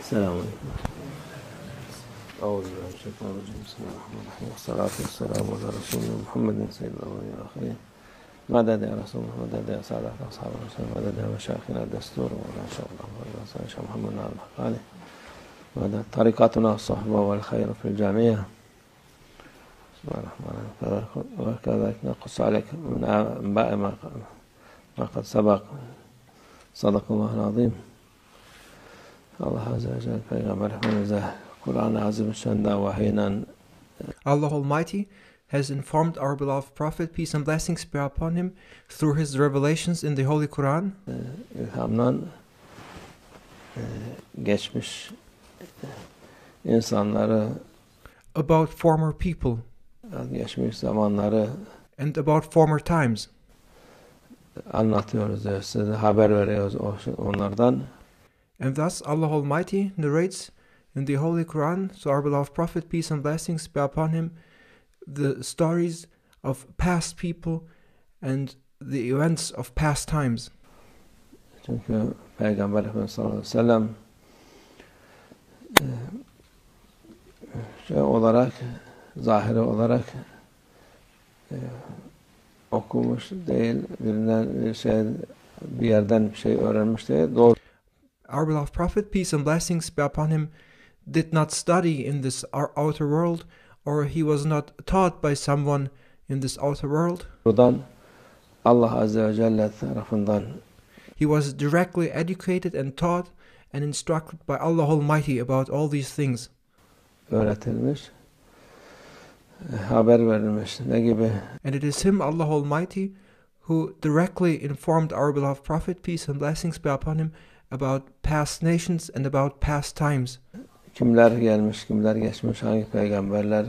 السلام عليكم. أعوذ بالله من الشيطان الرجيم. بسم الله الرحمن الرحيم. والصلاة والسلام على رسولنا محمد سيد الأولين والآخرين. مدد يا رسول الله، مدد يا سادة أصحاب الرسول، مدد يا مشايخنا الدستور، ولا شاء الله ولا شاء محمد على الحقاني، مدد طريقتنا الصحبة والخير في الجميع. بسم الله الرحمن الرحيم. وكذلك نقص عليك من أنباء ما قد سبق. صدق الله العظيم. Allah Azze ve Celle Peygamber Efendimiz'e Kur'an-ı Azimüşşan'da vahiyden Allah Almighty has informed our beloved Prophet, peace and blessings be upon him, through his revelations in the Holy Quran, ilhamdan geçmiş insanları, about former people geçmiş zamanları and about former times. Anlatıyoruz diyor, size haber veriyoruz onlardan. And thus Allah Almighty narrates in the Holy Quran, so our beloved Prophet, peace and blessings be upon him, the stories of past people and the events of past times. Çünkü Peygamber Efendimiz sallallahu aleyhi ve sellem olarak, zahiri olarak okumuş değil, bir yerden bir şey öğrenmiş değil. Doğru. Our beloved Prophet, peace and blessings be upon him, did not study in this outer world, or he was not taught by someone in this outer world. Allah Azze ve Celle tarafından he was directly educated and taught and instructed by Allah Almighty about all these things. Öğretilmiş, haber verilmiş. Ne gibi? And it is him, Allah Almighty, who directly informed our beloved Prophet, peace and blessings be upon him, about past nations and about past times. Kimler gelmiş, kimler geçmiş, hangi peygamberler,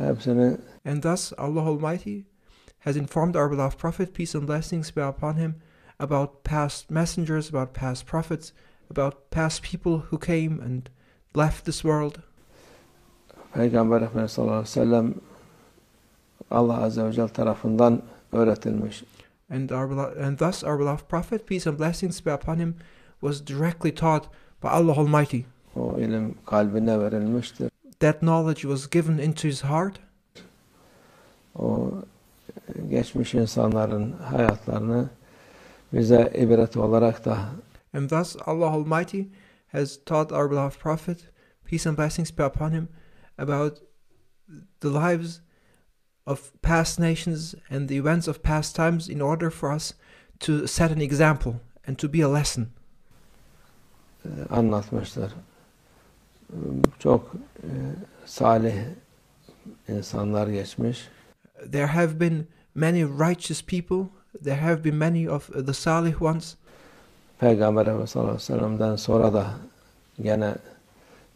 hepsini. And thus Allah Almighty has informed our beloved Prophet, peace and blessings be upon him, about past messengers, about past prophets, about past people who came and left this world. Peygamber Efendimiz sallallahu aleyhi ve sellem Allah Azze ve Celle tarafından öğretilmiş. And thus our beloved Prophet, peace and blessings be upon him, was directly taught by Allah Almighty. O ilim kalbine verilmiştir. That knowledge was given into his heart. O geçmiş insanların hayatlarını bize ibret olarak da. And thus Allah Almighty has taught our beloved Prophet, peace and blessings be upon him, about the lives of past nations and the events of past times in order for us to set an example and to be a lesson. Anlatmışlar. Çok salih insanlar geçmiş. There have been many righteous people. There have been many of the salih ones. Peygamber Efendimiz sallallahu aleyhi ve sellem'den sonra da gene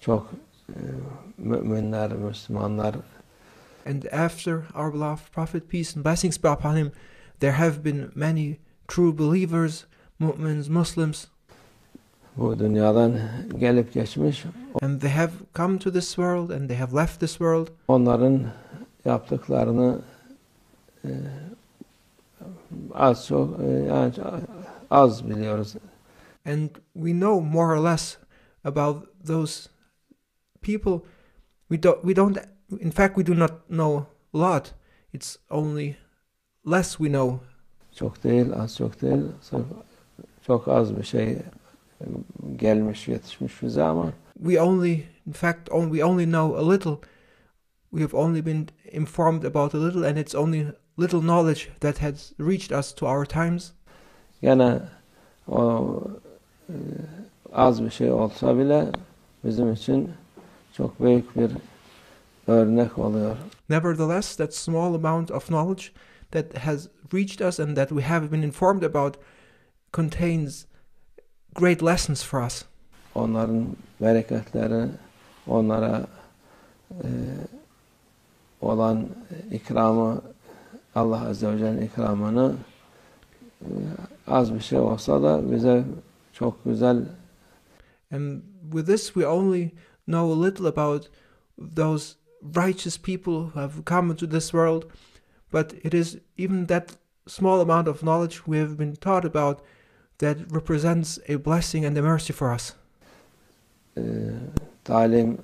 çok müminler, Müslümanlar. And after our beloved Prophet, peace and blessings be upon him, there have been many true believers, mu'mins, Muslims. Bu dünyadan gelip geçmiş. And they have come to this world and they have left this world. Onların yaptıklarını az çok yani az biliyoruz. And we know more or less about those people. In fact, we do not know a lot. It's only less we know. Çok değil, az çok değil. Çok az bir şey gelmiş, yetişmiş bize ama. We only know a little. We have only been informed about a little, and it's only little knowledge that has reached us to our times. Gene o az bir şey olsa bile bizim için çok büyük bir örnek oluyor. Nevertheless, that small amount of knowledge that has reached us and that we have been informed about contains great lessons for us. Onların bereketleri, onlara olan ikramı, Allah Azze ve Celle'nin ikramını az bir şey olsa da bize çok güzel. And with this we only know a little about those righteous people who have come into this world, but it is even that small amount of knowledge we have been taught about that represents a blessing and a mercy for us. talim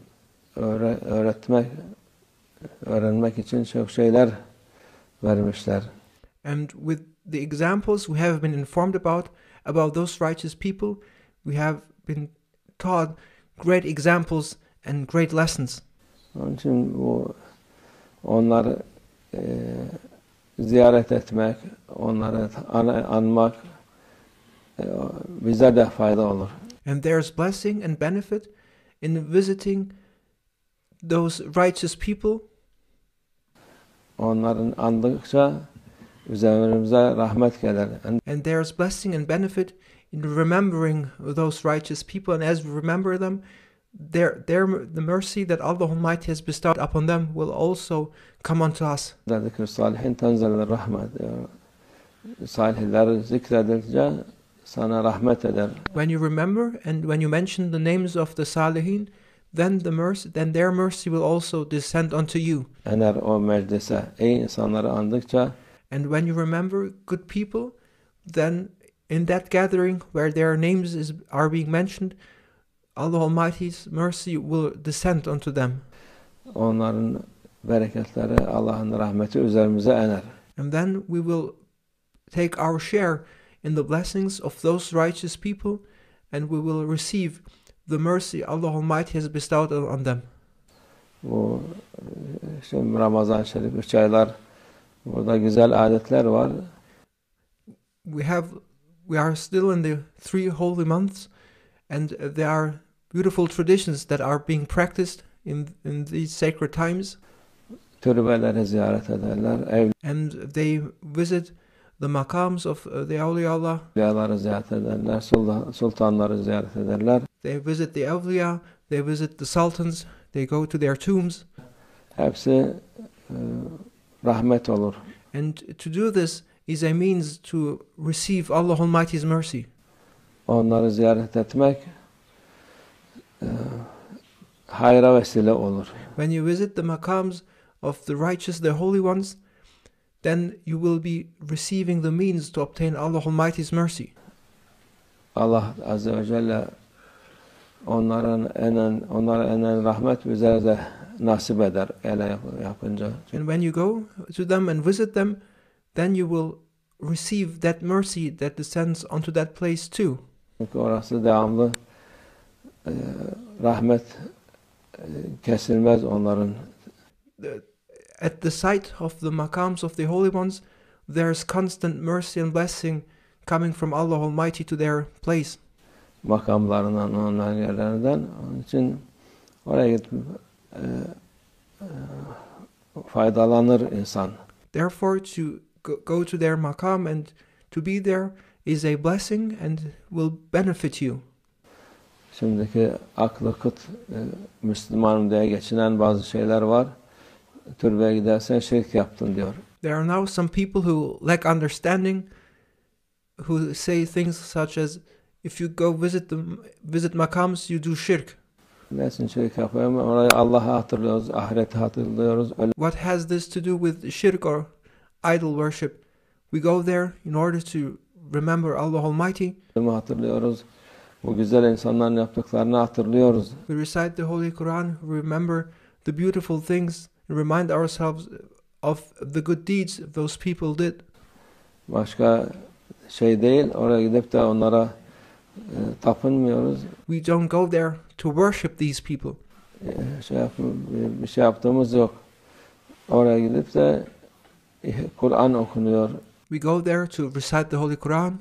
öğrenmek için çok şeyler vermişler. And with the examples we have been informed about those righteous people, we have been taught great examples and great lessons. Onun için onları ziyaret etmek, onları anmak bize de fayda olur. And there's blessing and benefit in visiting those righteous people. Onların andıkça üzerimize rahmet gelir. And there's blessing and benefit in remembering those righteous people, and as we remember them, the mercy that Allah Almighty has bestowed upon them will also come unto us. Zikr salihin tenzelir rahmet. Salihler zikredildikçe sana rahmet eder. When you remember and when you mention the names of the Salihin, then their mercy will also descend unto you. Eğer o meclise iyi insanları andıkça, and when you remember good people, then in that gathering where their names are being mentioned, Allah Almighty's mercy will descend unto them. Onların bereketleri, Allah'ın rahmeti üzerimize iner. And then we will take our share in the blessings of those righteous people, and we will receive the mercy Allah Almighty has bestowed on them. Bu şimdi Ramazan Şerif 3 aylar, burada güzel adetler var. We are still in the 3 holy months, and there are beautiful traditions that are being practiced in these sacred times. Türbeleri ziyaret ederler. And they visit the Maqams of the awliyaullah. Evliyaları ziyaret ederler. Sultanları ziyaret ederler. They visit the awliya, they visit the sultans, they go to their tombs. Hepsi rahmet olur. And to do this is a means to receive Allah Almighty's mercy. Onları ziyaret etmek hayra vesile olur. When you visit the Maqams of the righteous, the holy ones, then you will be receiving the means to obtain Allah Almighty's mercy. Allah Azze ve Celle onlara enen rahmet bize de nasip eder öyle yapınca. And when you go to them and visit them, then you will receive that mercy that descends onto that place too. Çünkü orası devamlı rahmet kesilmez onların. At the site of the Maqams of the holy ones, there's constant mercy and blessing coming from Allah Almighty to their place. Makamlarından, onların yerlerinden. Onun için oraya gidip faydalanır insan. Therefore, to go to their Maqam and to be there is a blessing and will benefit you. Şimdiki aklı kıt Müslümanım diye geçinen bazı şeyler var. Türbeye gidersen şirk yaptın diyor. There are now some people who lack understanding, who say things such as, if you go visit Maqams, you do shirk. Nesin şirk yapıyorum? Orayı Allah'ı hatırlıyoruz, ahireti hatırlıyoruz. What has this to do with shirk or idol worship? We go there in order to remember Allah Almighty. Hatırlıyoruz. Bu güzel insanların yaptıklarını hatırlıyoruz. We recite the Holy Quran, remember the beautiful things, and remind ourselves of the good deeds those people did. Başka şey değil, oraya gidip de onlara tapınmıyoruz. We don't go there to worship these people. Bir şey yaptığımız yok. Oraya gidip de Kur'an okunuyor. We go there to recite the Holy Quran.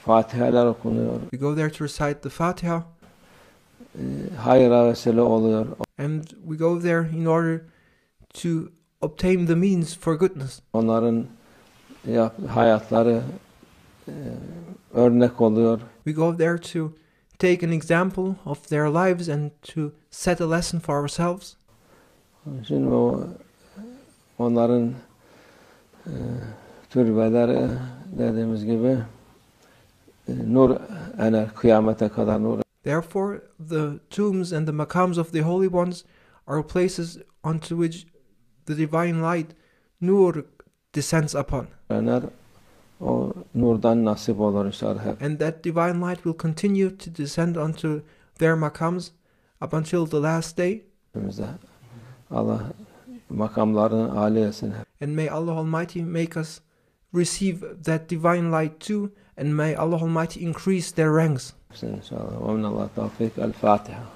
Fatihalar okunuyor. We go there to recite the Fatiha. Hayra vesile oluyor. And we go there in order to obtain the means for goodness. Onların hayatları örnek oluyor. We go there to take an example of their lives and to set a lesson for ourselves. Şimdi onların türbeleri dediğimiz gibi nur ener, kıyamete kadar nur. Therefore, the tombs and the Maqams of the holy ones are places onto which the divine light, nur, descends upon. Ener, o nurdan nasip olur inşallah. And that divine light will continue to descend onto their maqams up until the last day. Allah makamlarını âli etsin. And may Allah Almighty make us receive that divine light too, and may Allah Almighty increase their ranks. İnşallah. Ve minallah tevfik. El Fatiha.